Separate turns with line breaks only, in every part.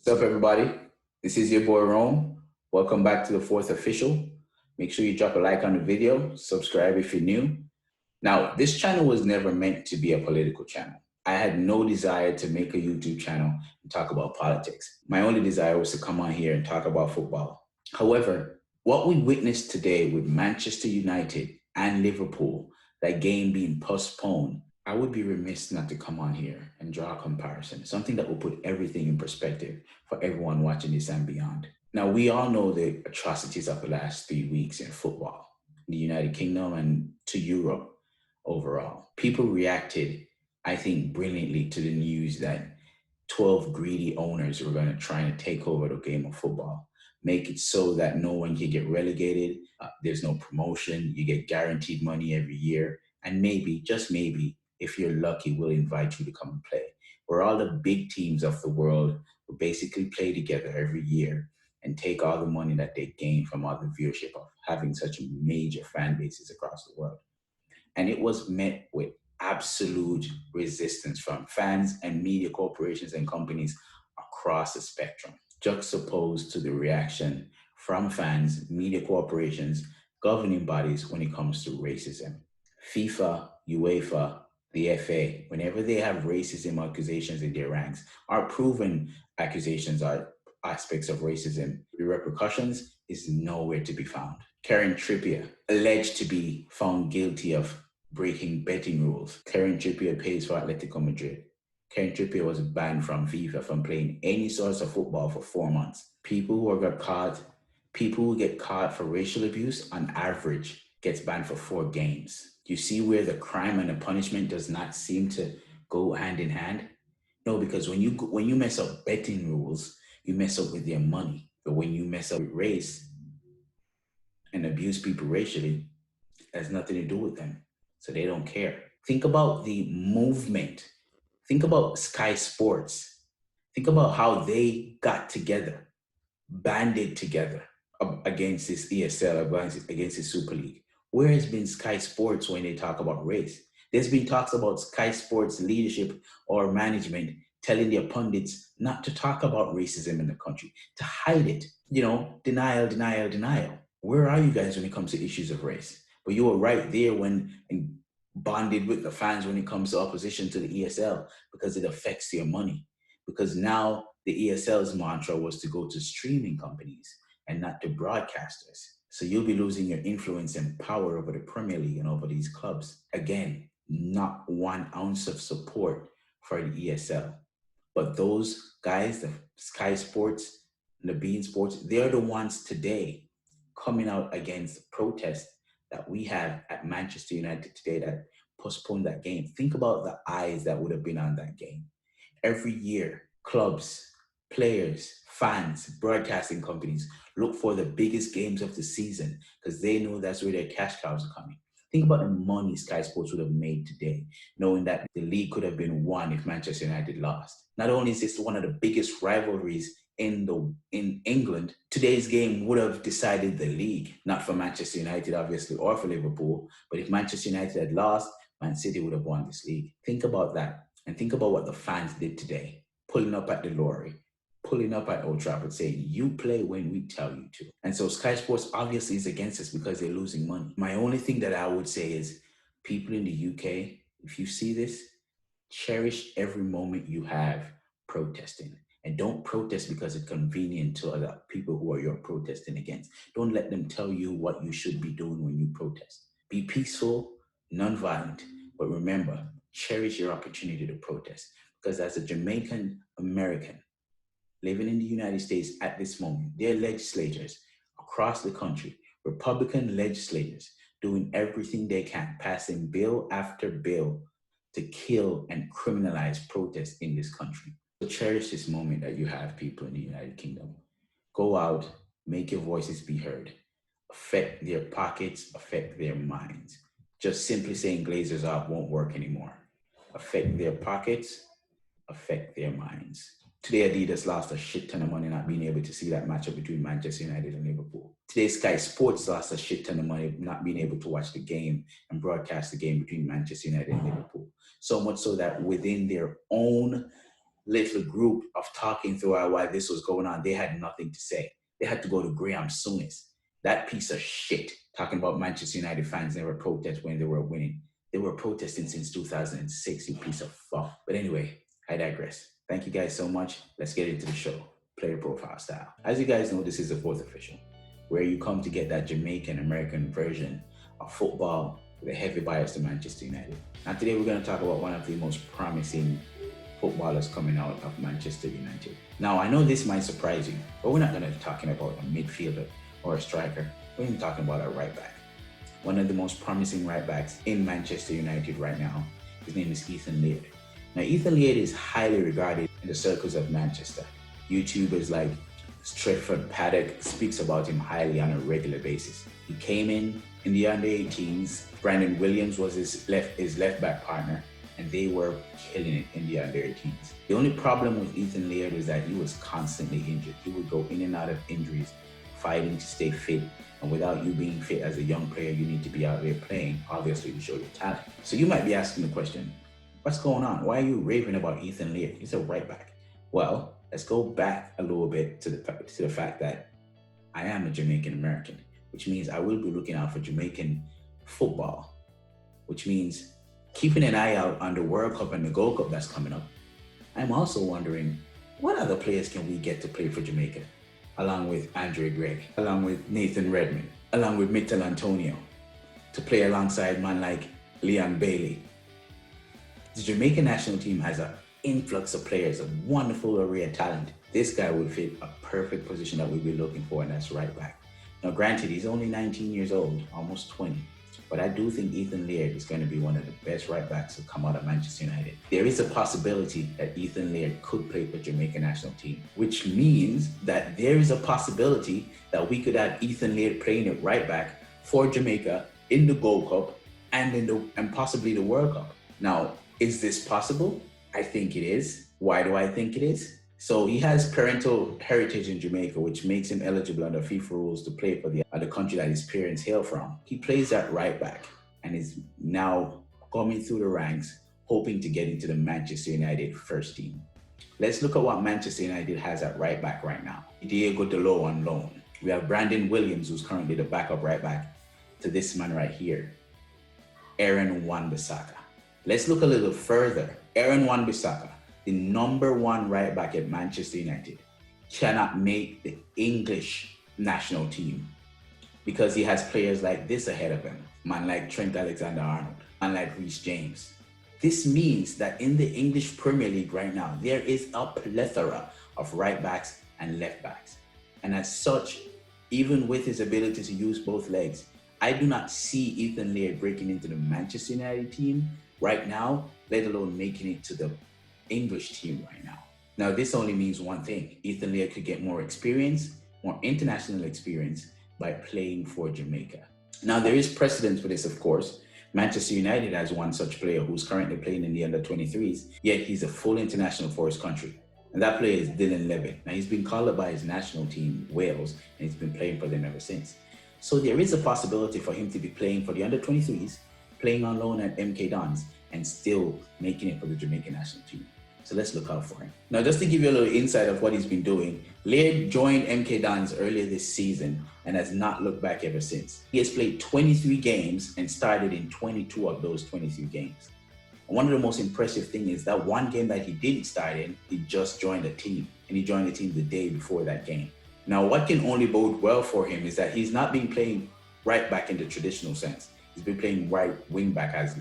What's up, everybody? This is your boy Rome. Welcome back to the fourth official. Make sure you drop a like on the video, subscribe if you're new. Now, this channel was never meant to be a political channel. I had no desire to make a YouTube channel and talk about politics. My only desire was to come on here and talk about football. However, what we witnessed today with Manchester United and Liverpool, that game being postponed, I would be remiss not to come on here and draw a comparison, something that will put everything in perspective for everyone watching this and beyond. Now, we all know the atrocities of the last 3 weeks in football, in the United Kingdom and to Europe overall. People reacted, I think, brilliantly to the news that 12 greedy owners were going to try and take over the game of football, make it so that no one can get relegated. There's no promotion. You get guaranteed money every year. And maybe, just maybe, if you're lucky, we'll invite you to come and play. Where all the big teams of the world will basically play together every year and take all the money that they gain from all the viewership of having such major fan bases across the world. And it was met with absolute resistance from fans and media corporations and companies across the spectrum, juxtaposed to the reaction from fans, media corporations, governing bodies when it comes to racism. FIFA, UEFA, the FA, whenever they have racism accusations in their ranks, or proven accusations or aspects of racism, the repercussions is nowhere to be found. Kieran Trippier, alleged to be found guilty of breaking betting rules. Kieran Trippier plays for Atletico Madrid. Kieran Trippier was banned from FIFA from playing any sorts of football for 4 months. People who get caught for racial abuse on average gets banned for 4 games. You see where the crime and the punishment does not seem to go hand in hand? No, because when you mess up betting rules, you mess up with their money. But when you mess up with race and abuse people racially, it has nothing to do with them. So they don't care. Think about the movement. Think about Sky Sports. Think about how they got together, banded together against this ESL, against the Super League. Where has been Sky Sports when they talk about race? There's been talks about Sky Sports leadership or management telling their pundits not to talk about racism in the country, to hide it. Denial, denial, denial. Where are you guys when it comes to issues of race? But you were right there when and bonded with the fans when it comes to opposition to the ESL because it affects their money. Because now the ESL's mantra was to go to streaming companies and not to broadcasters. So you'll be losing your influence and power over the Premier League and over these clubs. Again, not 1 ounce of support for the ESL. But those guys, the Sky Sports, and the Bein Sports, they're the ones today coming out against the protest that we have at Manchester United today that postponed that game. Think about the eyes that would have been on that game. Every year, clubs, players, fans, broadcasting companies look for the biggest games of the season because they know that's where their cash cows are coming. Think about the money Sky Sports would have made today, knowing that the league could have been won if Manchester United lost. Not only is this one of the biggest rivalries in England, today's game would have decided the league, not for Manchester United, obviously, or for Liverpool. But if Manchester United had lost, Man City would have won this league. Think about that. And think about what the fans did today, pulling up at the lorry, pulling up at Old Trafford saying, you play when we tell you to. And so Sky Sports obviously is against us because they're losing money. My only thing that I would say is people in the UK, if you see this, cherish every moment you have protesting. And don't protest because it's convenient to other people who are you're protesting against. Don't let them tell you what you should be doing when you protest. Be peaceful, non-violent, but remember, cherish your opportunity to protest. Because as a Jamaican American living in the United States at this moment, their legislators across the country, Republican legislators, doing everything they can, passing bill after bill to kill and criminalize protest in this country. So cherish this moment that you have, people in the United Kingdom. Go out, make your voices be heard, affect their pockets, affect their minds. Just simply saying Glazers up won't work anymore. Affect their pockets, affect their minds. Today, Adidas lost a shit ton of money not being able to see that matchup between Manchester United and Liverpool. Today, Sky Sports lost a shit ton of money not being able to watch the game and broadcast the game between Manchester United and Liverpool. So much so that within their own little group of talking through why this was going on, they had nothing to say. They had to go to Graham Souness, that piece of shit, talking about Manchester United fans never protest when they were winning. They were protesting since 2006, you piece of fuck. But anyway, I digress. Thank you guys so much. Let's get into the show. Player profile style. As you guys know, this is the Fourth Official, where you come to get that Jamaican American version of football with a heavy bias to Manchester United. Now today we're going to talk about one of the most promising footballers coming out of Manchester United. Now I know this might surprise you, but we're not going to be talking about a midfielder or a striker. We're even talking about a right back. One of the most promising right backs in Manchester United right now. His name is Ethan Laird. Now Ethan Laird is highly regarded in the circles of Manchester. YouTubers like Stretford Paddock speaks about him highly on a regular basis. He came in the under 18s. Brandon Williams was his left back partner, and they were killing it in the under 18s. The only problem with Ethan Laird was that he was constantly injured. He would go in and out of injuries, fighting to stay fit. And without you being fit as a young player, you need to be out there playing, obviously, to show your talent. So you might be asking the question, what's going on? Why are you raving about Ethan Laird? He's a right back. Well, let's go back a little bit to the fact that I am a Jamaican American, which means I will be looking out for Jamaican football, which means keeping an eye out on the World Cup and the Gold Cup that's coming up. I'm also wondering, what other players can we get to play for Jamaica? Along with Andre Gregg, along with Nathan Redmond, along with Mitchell Antonio, to play alongside man like Leon Bailey. The Jamaican national team has an influx of players, a wonderful array of talent. This guy would fit a perfect position that we'd be looking for, and that's right back. Now granted, he's only 19 years old, almost 20, but I do think Ethan Laird is going to be one of the best right backs to come out of Manchester United. There is a possibility that Ethan Laird could play for the Jamaican national team, which means that there is a possibility that we could have Ethan Laird playing at right back for Jamaica in the Gold Cup and possibly the World Cup. Now, is this possible? I think it is. Why do I think it is? So he has parental heritage in Jamaica, which makes him eligible under FIFA rules to play for the country that his parents hail from. He plays at right back and is now coming through the ranks, hoping to get into the Manchester United first team. Let's look at what Manchester United has at right back right now. Diego Dalot on loan. We have Brandon Williams, who's currently the backup right back to this man right here, Aaron Wan-Bissaka. Let's look a little further. Aaron Wan-Bissaka, the number one right back at Manchester United, cannot make the English national team because he has players like this ahead of him. Man like Trent Alexander-Arnold, man like Reece James. This means that in the English Premier League right now, there is a plethora of right backs and left backs. And as such, even with his ability to use both legs, I do not see Ethan Laird breaking into the Manchester United team right now, let alone making it to the English team right now. Now, this only means one thing. Ethan Laird could get more experience, more international experience by playing for Jamaica. Now, there is precedent for this, of course. Manchester United has one such player who's currently playing in the under-23s, yet he's a full international for his country. And that player is Dylan Levitt. Now, he's been called up by his national team, Wales, and he's been playing for them ever since. So there is a possibility for him to be playing for the under-23s, playing on loan at MK Dons, and still making it for the Jamaican national team. So let's look out for him. Now, just to give you a little insight of what he's been doing, Laird joined MK Dons earlier this season and has not looked back ever since. He has played 23 games and started in 22 of those 23 games. And one of the most impressive things is that one game that he didn't start in, he just joined the team, and he joined the team the day before that game. Now, what can only bode well for him is that he's not been playing right back in the traditional sense. He's been playing right wing back as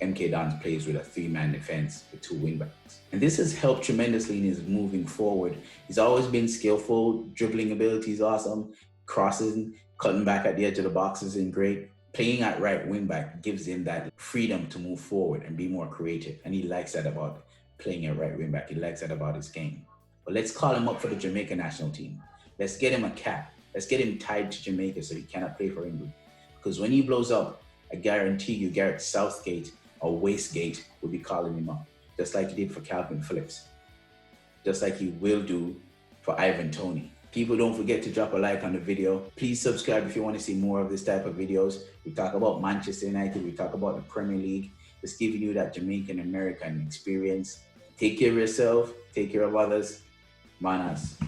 MK Dons plays with a three-man defense with two wingbacks. And this has helped tremendously in his moving forward. He's always been skillful, dribbling ability is awesome, crossing, cutting back at the edge of the box is great. Playing at right wingback gives him that freedom to move forward and be more creative. And he likes that about playing at right wingback. He likes that about his game. But let's call him up for the Jamaica national team. Let's get him a cap. Let's get him tied to Jamaica so he cannot play for England. Because when he blows up, I guarantee you Gareth Southgate or Wastegate will be calling him up, just like he did for Calvin Phillips, just like he will do for Ivan Toney. People, don't forget to drop a like on the video. Please subscribe if you want to see more of this type of videos. We talk about Manchester United, we talk about the Premier League, just giving you that Jamaican American experience. Take care of yourself, Take care of others. Manas.